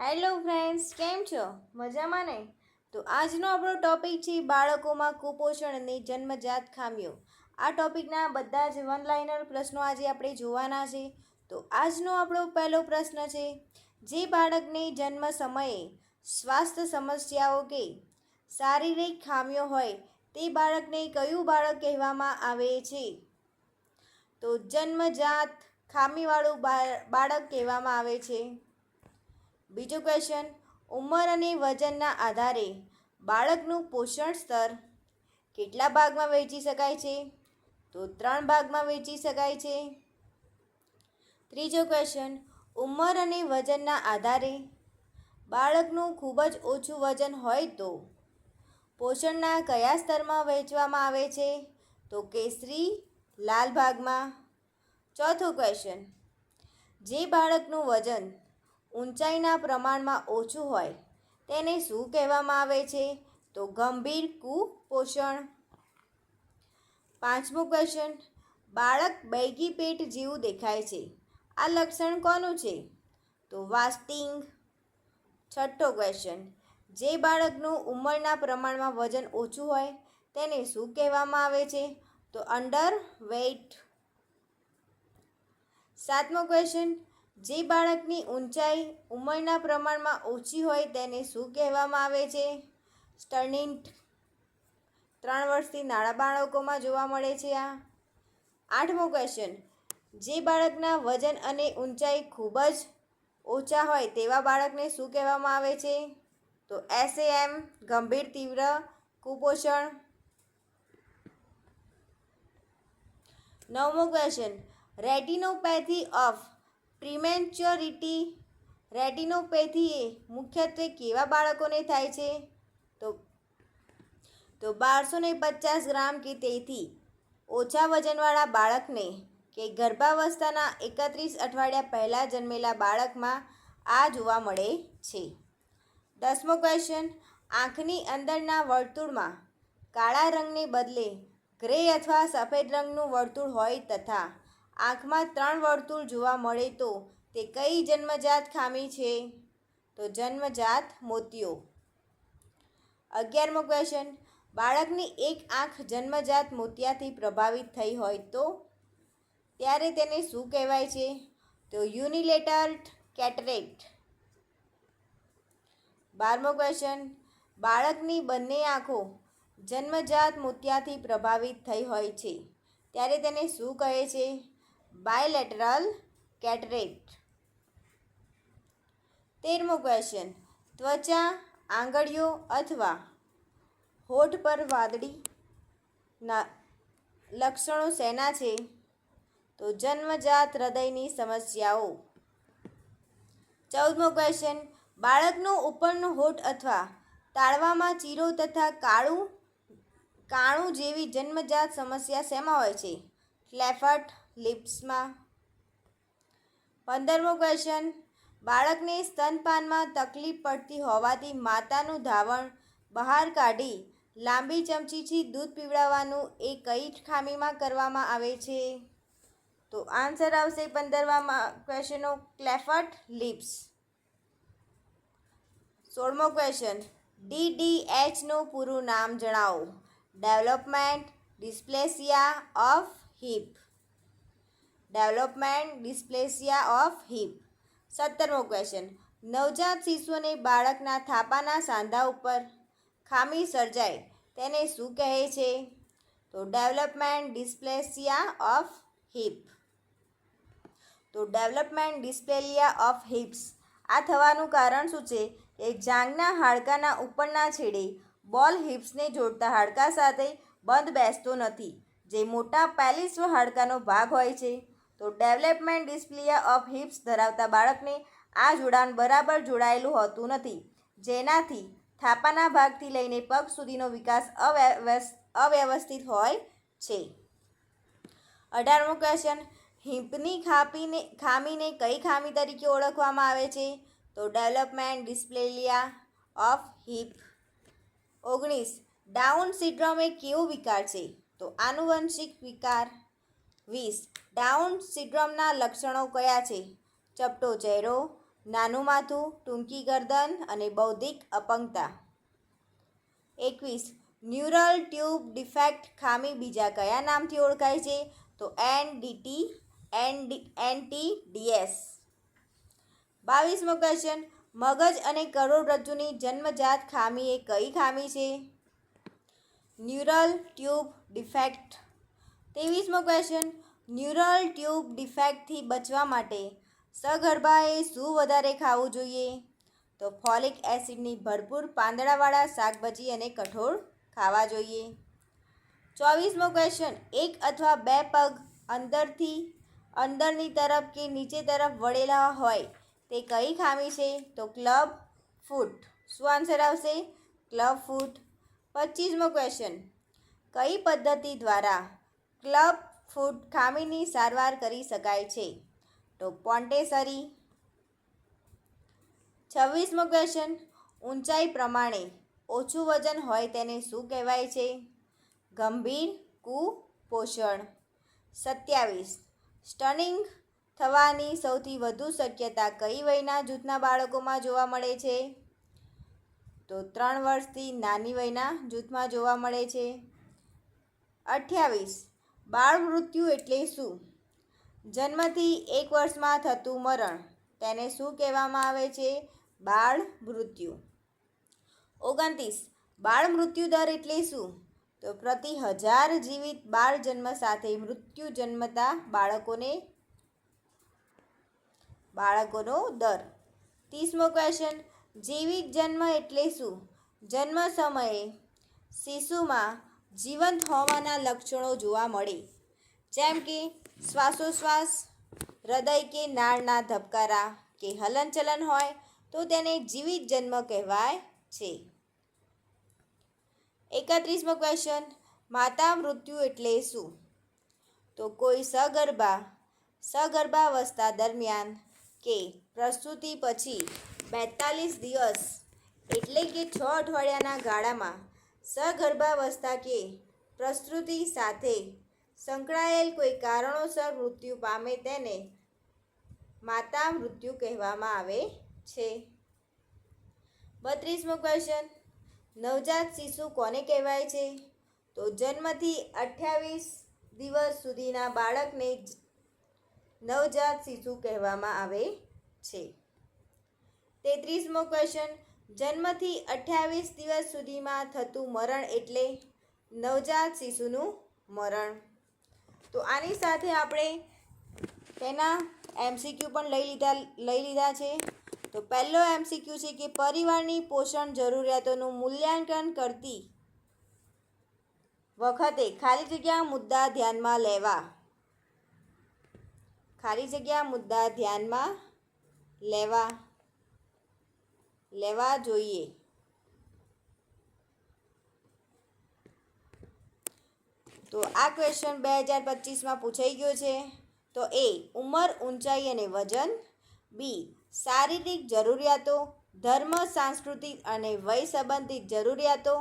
Hello friends, કેમ છો? મજામાં ને? તો આજનો આપણો ટોપિક છે બાળકોમાં કુપોષણ અને જન્મજાત ખામીઓ. આ ટોપિકના બધા જ વન લાઇનર પ્રશ્નો આજે આપણે જોવાના છે. તો આજનો આપણો પહેલો પ્રશ્ન છે, જે બાળકને જન્મ સમયે સ્વાસ્થ્ય સમસ્યાઓ કે શારીરિક ખામીઓ હોય તે બાળકને કયું બાળક કહેવામાં આવે છે? તો જન્મજાત ખામીવાળું બાળક કહેવામાં આવે છે. બીજો ક્વેશ્ચન, ઉંમર અને વજનના આધારે બાળકનું પોષણ સ્તર કેટલા ભાગમાં વહેંચી શકાય છે? તો 3 ભાગમાં વહેંચી શકાય છે. ત્રીજો ક્વેશ્ચન, ઉંમર અને વજનના આધારે બાળકનું ખૂબ જ ઓછું વજન હોય તો પોષણના કયા સ્તરમાં વહેંચવામાં આવે છે? તો કેસરી લાલ ભાગમાં. ચોથો ક્વેશ્ચન, જે બાળકનું વજન ઊંચાઈના પ્રમાણમાં ઓછું હોય તેને શું કહેવામાં આવે છે? તો ગંભીર કુપોષણ. પાંચમો ક્વેશ્ચન, બાળક બેગી પેટ જેવું દેખાય છે, આ લક્ષણ કોનું છે? તો વાસ્ટિંગ. છઠ્ઠો ક્વેશ્ચન, જે બાળકનું ઉંમરના પ્રમાણમાં વજન ઓછું હોય તેને શું કહેવામાં આવે છે? તો અંડર વેઇટ. સાતમો ક્વેશ્ચન, જે બાળકની ઊંચાઈ ઉંમરના પ્રમાણમાં ઓછી હોય તેને શું કહેવામાં આવે છે? સ્ટર્નિન્ટ. 3 વર્ષથી નાના બાળકોમાં જોવા મળે છે આ. આઠમો ક્વેશ્ચન, જે બાળકના વજન અને ઊંચાઈ ખૂબ જ ઓછા હોય તેવા બાળકને શું કહેવામાં આવે છે? તો SAM, ગંભીર તીવ્ર કુપોષણ. નવમો ક્વેશ્ચન, રેટિનોપેથી ઓફ પ્રીમેચ્યોરિટી. રેટિનોપેથી એ મુખ્યત્વે કેવા બાળકોને થાય છે? તો 1250 ગ્રામ કે તેથી ઓછા વજનવાળા બાળકને કે ગર્ભાવસ્થાના 31 અઠવાડિયા પહેલાં જન્મેલા બાળકમાં આ જોવા મળે છે. 10મો ક્વેશ્ચન, આંખની અંદરના વર્તુળમાં કાળા રંગને બદલે ગ્રે અથવા સફેદ રંગનું વર્તુળ હોય તથા આંખમાં 3 વર્તુળ જોવા મળે તો તે કઈ જન્મજાત ખામી છે? તો જન્મજાત મોતિયો. 11મો ક્વેશ્ચન, બાળકની એક આંખ જન્મજાત મોતિયાથી પ્રભાવિત થઈ હોય તો ત્યારે તેને શું કહેવાય છે? તો યુનિલેટરલ કેટરેક્ટ. 12મો ક્વેશ્ચન, બાળકની બંને આંખો જન્મજાત મોતિયાથી પ્રભાવિત થઈ હોય છે ત્યારે તેને શું કહે છે? બાયલેટરલ કેટરેક્ટ. 13મો ક્વેશ્ચન, ત્વચા, આંગળીઓ અથવા હોઠ પર વાદળીના લક્ષણો શેના છે? તો જન્મજાત હૃદયની સમસ્યાઓ. 14મો ક્વેશ્ચન, બાળકનો ઉપરનો હોઠ અથવા તાળવામાં ચીરો તથા કાણું જેવી જન્મજાત સમસ્યા શેમાં હોય છે? ક્લેફ્ટ લિપ્સમાં. 15મો ક્વેશ્ચન, બાળકને સ્તનપાનમાં તકલીફ પડતી હોવાથી માતાનું ધાવણ બહાર કાઢી લાંબી ચમચીથી દૂધ પીવડાવવાનું એ કઈ ખામીમાં કરવામાં આવે છે? તો આન્સર આવશે 15મા ક્વેશ્ચનનો ક્લેફ્ટ લિપ્સ. 16મો ક્વેશ્ચન, DDHનું પૂરું નામ જણાવો. Development dysplasia of hip. Development dysplasia of hip. 17મો ક્વેશ્ચન, નવજાત શિશુને બાળકના થાપાના સાંધા ઉપર ખામી સર્જાય તેને શું કહે છે? તો ડેવલપમેન્ટ ડિસ્પ્લેસિયા ઓફ હિપ. તો ડેવલપમેન્ટ ડિસ્પ્લેસિયા ઓફ હિપ્સ આ થવાનું કારણ શું છે? કે જાંઘના હાડકાના ઉપરના છેડે બોલ હિપ્સને જોડતા હાડકા સાથે બંધ બેસતો નથી, જે મોટા પેલિસ્વ હાડકાનો ભાગ હોય છે. તો ડેવલપમેન્ટ ડિસ્પ્લેસિયા ઓફ હિપ્સ ધરાવતા બાળકને આ જોડાણ બરાબર જોડાયેલું હોતું નથી, જેનાથી થાપાના ભાગથી લઈને પગ સુધીનો વિકાસ અવ્યવસ્થિત હોય છે. 18મો ક્વેશ્ચન, હિપની ખામીને કઈ ખામી તરીકે ઓળખવામાં આવે છે? તો development dysplasia of hip. 19, Down syndrome એ કેવો વિકાર છે? તો આનુવંશિક વિકાર. 20, ડાઉન સિન્ડ્રોમના લક્ષણો કયા છે? ચપટો ચહેરો, નાનું માથું, ટૂંકી ગરદન અને બૌદ્ધિક અપંગતા. 21. ન્યુરલ ટ્યુબ ડિફેક્ટ ખામી બીજા કયા નામથી ઓળખાય છે? તો NTDS. 22મો ક્વેશ્ચન. મગજ અને કરોડરજ્જુની જન્મજાત ખામી એ કઈ ખામી છે? Neural tube defect. 23મો ક્વેશ્ચન. ન્યુરલ ટ્યુબ ડિફેક્ટથી બચવા માટે સગર્ભાએ શું વધારે ખાવું જોઈએ? તો ફોલિક એસિડની ભરપૂર પાંદડાવાળા શાકભાજી અને કઠોળ ખાવા જોઈએ. 24મો ક્વેશ્ચન. એક અથવા બે પગ અંદરની તરફ કે નીચે તરફ વળેલા હોય તે કઈ ખામી છે? તો ક્લબ ફૂટ. શું આન્સર આવશે? ક્લબ ફૂટ. 25મો ક્વેશ્ચન. કઈ પદ્ધતિ દ્વારા ક્લબ ફૂટ ખામીની સારવાર કરી શકાય છે? તો પોન્ટેસરી. 26મો ક્વેશ્ચન. ઊંચાઈ પ્રમાણે ઓછું વજન હોય તેને શું કહેવાય છે? ગંભીર કુપોષણ. 27. સ્ટનિંગ થવાની સૌથી વધુ શક્યતા કઈ વયના જૂથના બાળકોમાં જોવા મળે છે? તો 3 વર્ષથી નાની વયના જૂથમાં જોવા મળે છે. 28. બાળ મૃત્યુ એટલે શું? જન્મથી 1 વર્ષમાં થતું મરણ. તેને શું કહેવામાં આવે છે? બાળ મૃત્યુ. 29. બાળ મૃત્યુ દર એટલે શું? તો પ્રતિ 1000 જીવિત બાળ જન્મ સાથે મૃત્યુ જન્મતા બાળકોનો દર. 30મો ક્વેશ્ચન. જીવિત જન્મ એટલે શું? જન્મ સમયે શિશુમાં જીવંત હોવાના લક્ષણો જોવા મળે, જેમ કે શ્વાસોશ્વાસ, હૃદય કે નાળના ધબકારા કે હલનચલન હોય તો તેને જીવિત જન્મ કહેવાય છે. 31મો ક્વેશ્ચન. માતા મૃત્યુ એટલે શું? તો કોઈ સગર્ભાવસ્થા દરમિયાન કે પ્રસૂતિ પછી 42 દિવસ એટલે કે 6 અઠવાડિયાના ગાળામાં સગર્ભાવસ્થા કે પ્રસૂતિ સાથે સંકળાયેલ કોઈ કારણોસર મૃત્યુ પામે તેને માતા મૃત્યુ કહેવામાં આવે છે. 32મો ક્વેશ્ચન. નવજાત શિશુ કોને કહેવાય છે? તો જન્મથી 28 દિવસ સુધીના બાળકને નવજાત શિશુ કહેવામાં આવે છે. 33મો ક્વેશ્ચન. જન્મથી 28 દિવસ સુધીમાં થતું મરણ એટલે નવજાત શિશુનું મરણ. તો આની સાથે આપણે તેના MCQ પણ લઈ લીધા છે. તો પહેલો MCQ છે કે પરિવારની પોષણ જરૂરિયાતોનું મૂલ્યાંકન કરતી વખતે ખાલી જગ્યા મુદ્દા ધ્યાનમાં લેવા જોઈએ. તો આ ક્વેશ્ચન 2025માં પૂછાઈ ગયો છે. તો A. ઉંમર, ઊંચાઈ અને વજન. B. શારીરિક જરૂરિયાતો, ધર્મ, સાંસ્કૃતિક અને વય સંબંધિત જરૂરિયાતો,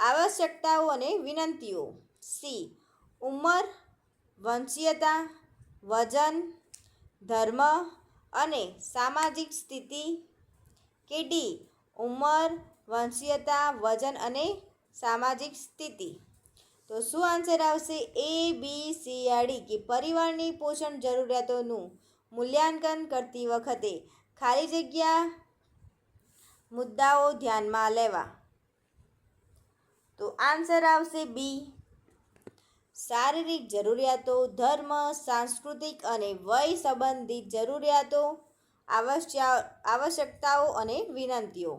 આવશ્યકતાઓ અને વિનંતીઓ. C. ઉંમર, વંશીયતા, વજન, ધર્મ અને સામાજિક સ્થિતિ. કે D. ઉંમર, વંશીયતા, વજન અને સામાજિક સ્થિતિ. તો શું આન્સર આવશે? A, B, C yeah D કે પરિવારની પોષણ જરૂરિયાતોનું મૂલ્યાંકન કરતી વખતે ખાલી જગ્યા મુદ્દાઓ ધ્યાનમાં લેવા. તો આન્સર આવશે B. શારીરિક જરૂરિયાતો, ધર્મ, સાંસ્કૃતિક અને વય સંબંધિત જરૂરિયાતો, આવશ્યકતાઓ અને વિનંતીઓ.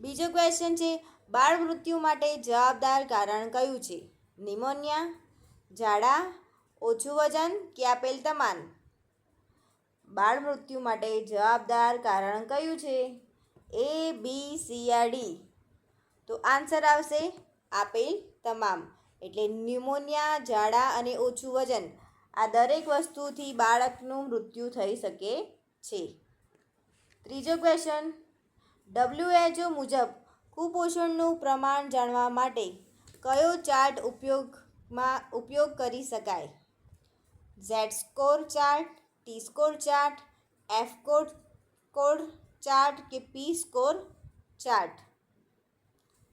બીજો ક્વેશ્ચન છે. બાળ મૃત્યુ માટે જવાબદાર કારણ કયું છે? નિમોનિયા, ઝાડા, ઓછું વજન કે આપેલ તમામ. બાળ મૃત્યુ માટે જવાબદાર કારણ કયું છે? A, B, C yeah D. તો આન્સર આવશે આપેલ તમામ. એટલે ન્યુમોનિયા, ઝાડા અને ઓછું વજન આ દરેક વસ્તુથી બાળકનું મૃત્યુ થઈ શકે છે. ત્રીજો ક્વેશ્ચન. WHO મુજબ કુપોષણનું પ્રમાણ જાણવા માટે કયો ચાર્ટ ઉપયોગ કરી શકાય? Z score chart, T score chart, F score chart કે પી સ્કોર ચાર્ટ?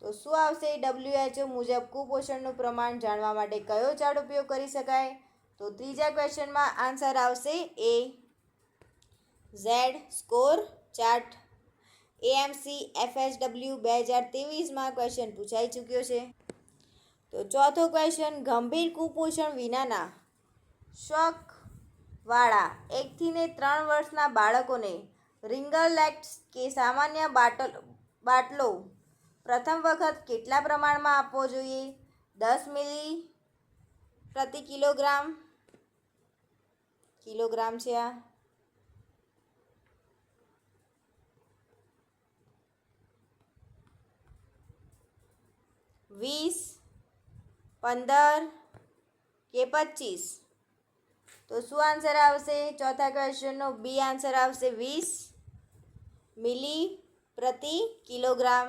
તો શું આવશે? WHO મુજબ કુપોષણનું પ્રમાણ જાણવા માટે કયો ચાર્ટ ઉપયોગ કરી શકાય? તો ત્રીજા ક્વેશ્ચનમાં આન્સર આવશે એ Z score chart. AMC FSW 2023માં ક્વેશ્ચન પૂછાઈ ચૂક્યો છે. તો ચોથો ક્વેશ્ચન, ગંભીર કુપોષણ વિનાના શોખવાળા 1 થી 3 વર્ષના બાળકોને રિંગરલેક્ટ કે સામાન્ય બાટલો પ્રથમ વખત કેટલા પ્રમાણમાં આપવો જોઈએ? 10 મિલી પ્રતિ કિલોગ્રામ છે આ. 20, 15 કે 25? તો શું આન્સર આવશે? ચોથા ક્વેશ્ચનનો બી આન્સર આવશે 20 મિલી પ્રતિ કિલોગ્રામ.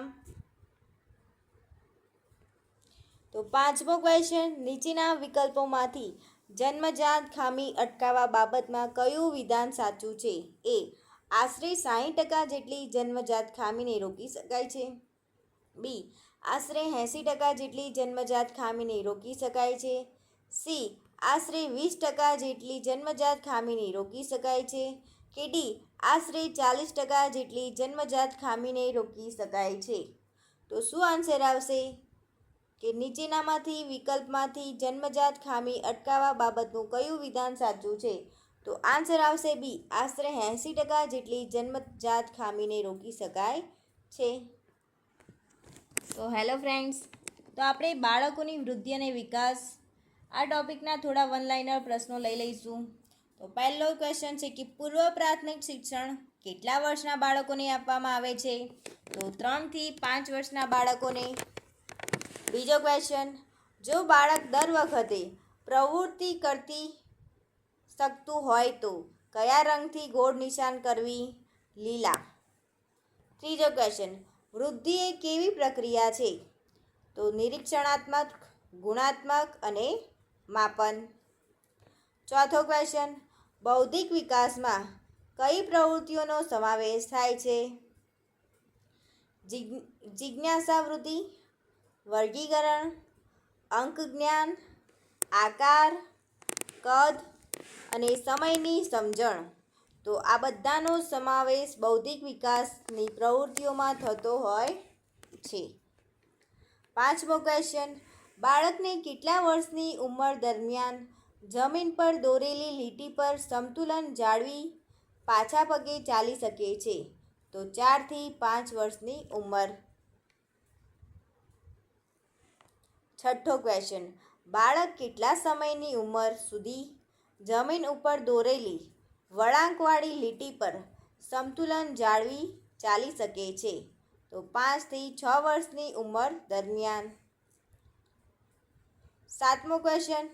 તો પાંચમો ક્વેશ્ચન, નીચેના વિકલ્પોમાંથી જન્મજાત ખામી અટકાવવા બાબતમાં કયું વિધાન સાચું છે? એ આશરે 60% જેટલી જન્મજાત ખામીને રોકી શકાય છે. બી આશરે 80% જેટલી જન્મજાત ખામીને રોકી શકાય છે. સી આશરે 20% જેટલી જન્મજાત ખામીને રોકી શકાય છે. કે ડી આશરે 40% જેટલી જન્મજાત ખામીને રોકી શકાય છે? તો શું આન્સર આવશે? કે નીચેનામાંથી વિકલ્પમાંથી જન્મજાત ખામી અટકાવવા બાબતનું કયું વિધાન સાચું છે? તો આન્સર આવશે બી આશરે 80% જેટલી જન્મજાત ખામીને રોકી શકાય છે. તો હેલો ફ્રેન્ડ્સ, તો આપણે બાળકોની વૃદ્ધિ અને વિકાસ આ ટૉપિકના થોડા વન લાઇનર પ્રશ્નો લઈ લઈશું. તો પહેલો ક્વેશ્ચન છે કે પૂર્વ પ્રાથમિક શિક્ષણ કેટલા વર્ષના બાળકોને આપવામાં આવે છે? તો 3 થી 5 વર્ષના બાળકોને. બીજો ક્વેશ્ચન, જો બાળક દર વખતે પ્રવૃત્તિ કરતી શકતું હોય તો કયા રંગથી ગોળ નિશાન કરવી? લીલા. ત્રીજો ક્વેશ્ચન, વૃદ્ધિ એ કેવી પ્રક્રિયા છે? તો નિરીક્ષણાત્મક, ગુણાત્મક અને માપન. ચોથો ક્વેશ્ચન, બૌદ્ધિક વિકાસમાં કઈ પ્રવૃત્તિઓનો સમાવેશ થાય છે? જિજ્ઞાસા વૃત્તિ, વર્ગીકરણ, અંક જ્ઞાન, આકાર, કદ અને સમયની સમજણ. તો આ બધાનો સમાવેશ બૌદ્ધિક વિકાસની પ્રવૃત્તિઓમાં થતો હોય છે. પાંચમો ક્વેશ્ચન, બાળકને કેટલા વર્ષની ઉંમર દરમિયાન જમીન પર દોરેલી લીટી પર સંતુલન જાળવી પાછા પગે ચાલી શકે છે? તો 4 થી 5 વર્ષની ઉંમર. છઠ્ઠો ક્વેશ્ચન, બાળક કેટલા સમયની ઉંમર સુધી જમીન ઉપર દોરેલી વળાંકવાળી લીટી પર સંતુલન જાળવી ચાલી શકે છે? તો 5 થી 6 વર્ષની ઉંમર દરમિયાન. સાતમો ક્વેશ્ચન,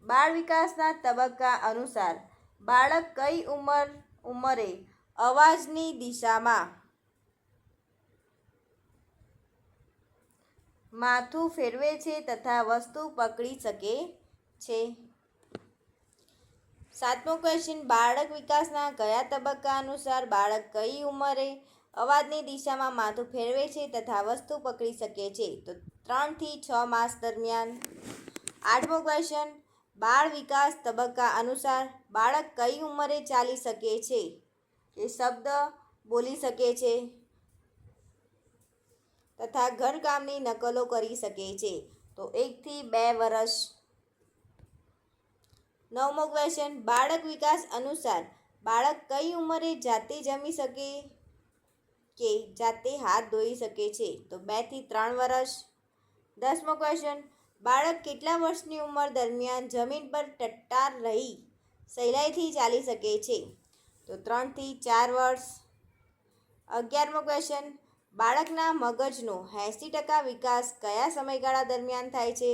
બાળ વિકાસના તબક્કા અનુસાર બાળક કઈ ઉંમરે અવાજની દિશામાં માથું ફેરવે છે તથા વસ્તુ પકડી શકે છે? સાતમો ક્વેશ્ચન, બાળક વિકાસના કયા તબક્કા અનુસાર બાળક કઈ ઉંમરે અવાજની દિશામાં માથું ફેરવે છે તથા વસ્તુ પકડી શકે છે? તો 3 થી 6 માસ દરમિયાન. આઠમો ક્વેશ્ચન, બાળ વિકાસ તબક્કા અનુસાર બાળક કઈ ઉંમરે ચાલી શકે છે કે શબ્દ બોલી શકે છે તથા ઘરકામની નકલો કરી શકે છે? તો 1 થી 2 વર્ષ. નવમો ક્વેશ્ચન, બાળક વિકાસ અનુસાર બાળક કઈ ઉંમરે જાતે જમી શકે કે જાતે હાથ ધોઈ શકે છે? તો 2 થી 3 વર્ષ. 10મો ક્વેશ્ચન, બાળક કેટલા વર્ષની ઉંમર દરમિયાન જમીન પર ટટ્ટાર રહી સહેલાઈથી ચાલી શકે છે? તો 3 થી 4 વર્ષ. 11મો ક્વેશ્ચન, બાળકના મગજનો 80% વિકાસ કયા સમયગાળા દરમિયાન થાય છે?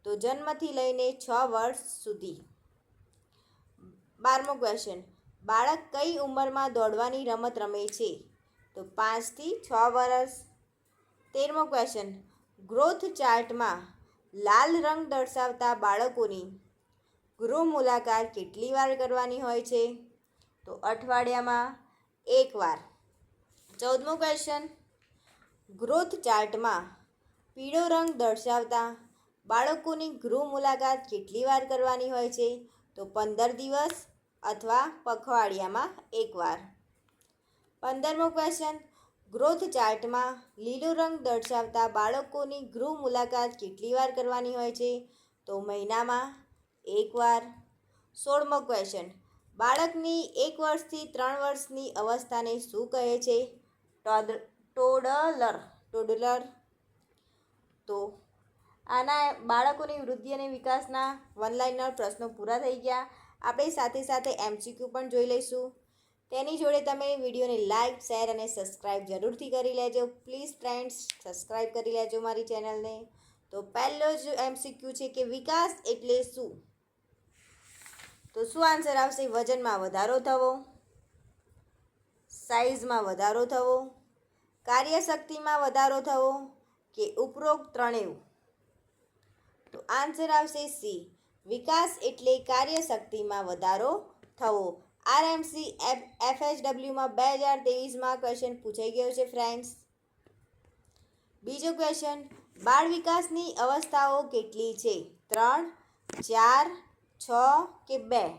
તો જન્મથી લઈને 6 વર્ષ સુધી. 12મો ક્વેશ્ચન, બાળક કઈ ઉંમરમાં દોડવાની રમત રમે છે? તો 5 થી 6 વર્ષ. 13મો ક્વેશ્ચન, ગ્રોથ ચાર્ટમાં લાલ રંગ દર્શાવતા બાળકોની ગૃહ મુલાકાત કેટલી વાર કરવાની હોય છે? તો અઠવાડિયામાં એકવાર. 14મો ક્વેશ્ચન, ગ્રોથ ચાર્ટમાં પીળો રંગ દર્શાવતા બાળકોની ગૃહ મુલાકાત કેટલી વાર કરવાની હોય છે? તો 15 દિવસ અથવા પખવાડિયામાં એકવાર. 15મો ક્વેશ્ચન, ગ્રોથ ચાર્ટમાં લીલો રંગ દર્શાવતા બાળકોની ગૃહ મુલાકાત કેટલી વાર કરવાની હોય છે? તો મહિનામાં એકવાર. 16મો ક્વેશ્ચન, બાળકની 1 વર્ષથી 3 વર્ષની અવસ્થાને શું કહે છે? ટોડલર. તો આના બાળકોની વૃદ્ધિ અને વિકાસના વન લાઇનર પ્રશ્નો પૂરા થઈ ગયા. આપણે સાથે સાથે MCQ પણ જોઈ લઈશું. તેની જોડે તમે વિડીયોને લાઇક, શેર અને સબસ્ક્રાઈબ જરૂરથી કરી લેજો. પ્લીઝ ફ્રેન્ડ્સ, સબસ્ક્રાઈબ કરી લેજો મારી ચેનલને. તો પહેલો જ MCQ છે કે વિકાસ એટલે શું? તો શું આન્સર આવશે? વજનમાં વધારો થવો, સાઇઝમાં વધારો થવો, કાર્યશક્તિમાં વધારો થવો કે ઉપરોક્ત ત્રણેય? તો આન્સર આવશે સી, વિકાસ એટલે કાર્યશક્તિમાં વધારો થવો. RMC FHWમાં 2023માં ક્વેશ્ચન પૂછાઈ ગયો છે ફ્રેન્ડ્સ. બીજો ક્વેશ્ચન, બાળ વિકાસની અવસ્થાઓ કેટલી છે? 3, 4, 6 કે 2?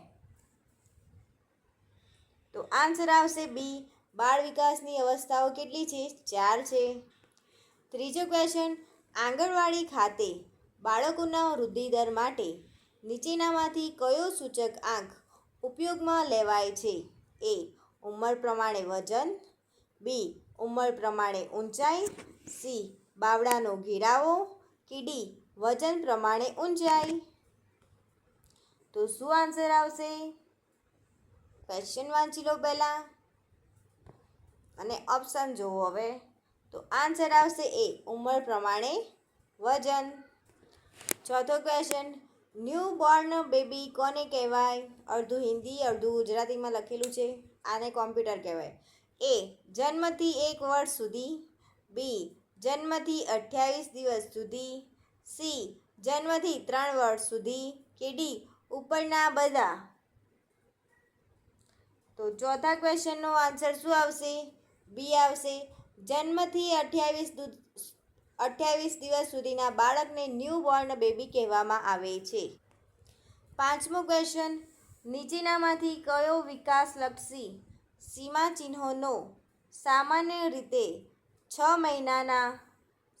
તો આન્સર આવશે બી, બાળ વિકાસની અવસ્થાઓ કેટલી છે? 4 છે. ત્રીજો ક્વેશ્ચન, આંગણવાડી ખાતે બાળકોના વૃદ્ધિદર માટે નીચેનામાંથી કયો સૂચક આંક ઉપયોગમાં લેવાય છે? એ, ઉંમર પ્રમાણે વજન, બી, ઉંમર પ્રમાણે ઊંચાઈ, સી, બાવડાનો ઘેરાવો કે ડી, વજન પ્રમાણે ઊંચાઈ? તો શું આન્સર આવશે? ક્વેશ્ચન વાંચી લો પહેલાં અને ઓપ્શન જુઓ હવે. તો આન્સર આવશે એ, ઉંમર પ્રમાણે વજન. ચોથો ક્વેશ્ચન, ન્યૂ બોર્ન બેબી કોને કહેવાય? અડધું હિન્દી અડધું ગુજરાતીમાં લખેલું છે. આને કોમ્પ્યુટર કહેવાય. એ, જન્મથી 1 વર્ષ સુધી, બી, જન્મથી 28 દિવસ સુધી, સી, જન્મથી 3 વર્ષ સુધી કે ડી, ઉપરના બધા? તો ચોથા ક્વેશ્ચનનો આન્સર શું આવશે? બી આવશે, જન્મથી 28 દિવસ સુધીના બાળકને ન્યૂ બોર્ન બેબી કહેવામાં આવે છે. પાંચમો ક્વેશ્ચન, નીચેનામાંથી કયો વિકાસલક્ષી સીમાચિહ્નોનો સામાન્ય રીતે 6 મહિનાના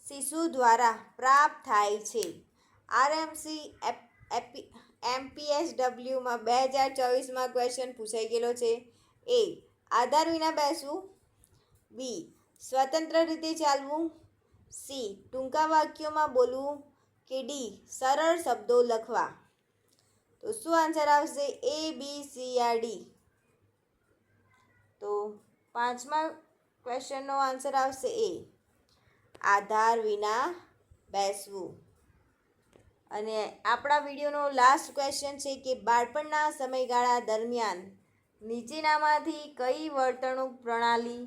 શિશુ દ્વારા પ્રાપ્ત થાય છે? RMC MPSWમાં 2024માં ક્વેશ્ચન પૂછાઈ ગયેલો છે. એ, આધાર વિના બેસવું, બી, સ્વતંત્ર રીતે ચાલવું, સી, ટૂંકા વાક્યોમાં બોલવું કે ડી, સરળ શબ્દો લખવા? તો શું આન્સર આવશે? એ, બી, સી યા ડી? તો પાંચમા ક્વેશ્ચનનો આન્સર આવશે એ, આધાર વિના બેસવું. અને આપણા વિડીયોનો લાસ્ટ ક્વેશ્ચન છે કે બાળપણના સમયગાળા દરમિયાન નીચેનામાંથી કઈ વર્તણૂક પ્રણાલી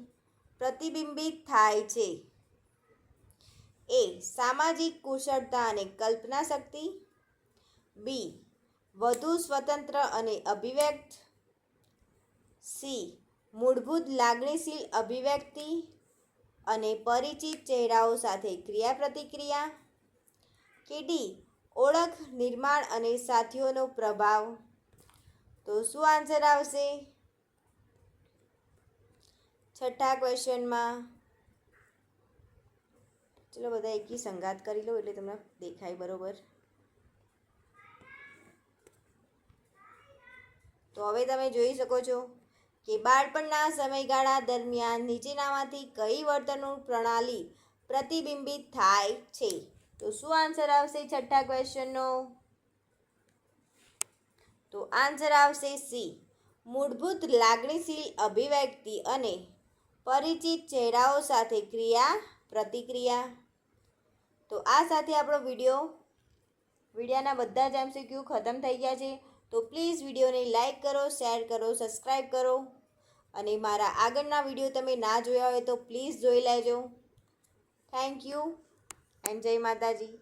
પ્રતિબિંબિત થાય છે? એ, સામાજિક કુશળતા અને કલ્પના શક્તિ, બી, વધુ સ્વતંત્ર અને અભિવ્યક્ત, સી, મૂળભૂત લાગણીશીલ અભિવ્યક્તિ અને પરિચિત ચહેરાઓ સાથે ક્રિયાપ્રતિક્રિયા કે ડી, ઓળખ નિર્માણ અને સાથીઓનો પ્રભાવ? તો શું આન્સર આવશે? છઠ્ઠા ક્વેશ્ચનમાં ચલો બધા એકી સંગાત કરી લો એટલે તમને દેખાય બરોબર. તો હવે તમે જોઈ શકો છો કે બાળપણના સમયગાળા દરમિયાન નીચેનામાંથી કઈ વર્તણૂક પ્રણાલી પ્રતિબિંબિત થાય છે? તો શું આન્સર આવશે છઠ્ઠા ક્વેશ્ચનનો? તો આન્સર આવશે સી, મૂળભૂત લાગણીશીલ અભિવ્યક્તિ અને પરિચિત ચહેરાઓ સાથે ક્રિયા પ્રતિક્રિયા. તો આ સાથે આપણો વિડીયોના બધા જ MCQ ખતમ થઈ ગયા છે. તો પ્લીઝ વિડીયોને લાઇક કરો, શેર કરો, સબસ્ક્રાઈબ કરો અને મારા આગળના વિડીયો તમે ના જોયા હોય તો પ્લીઝ જોઈ લેજો. થેન્ક યુ એન્ડ જય માતાજી.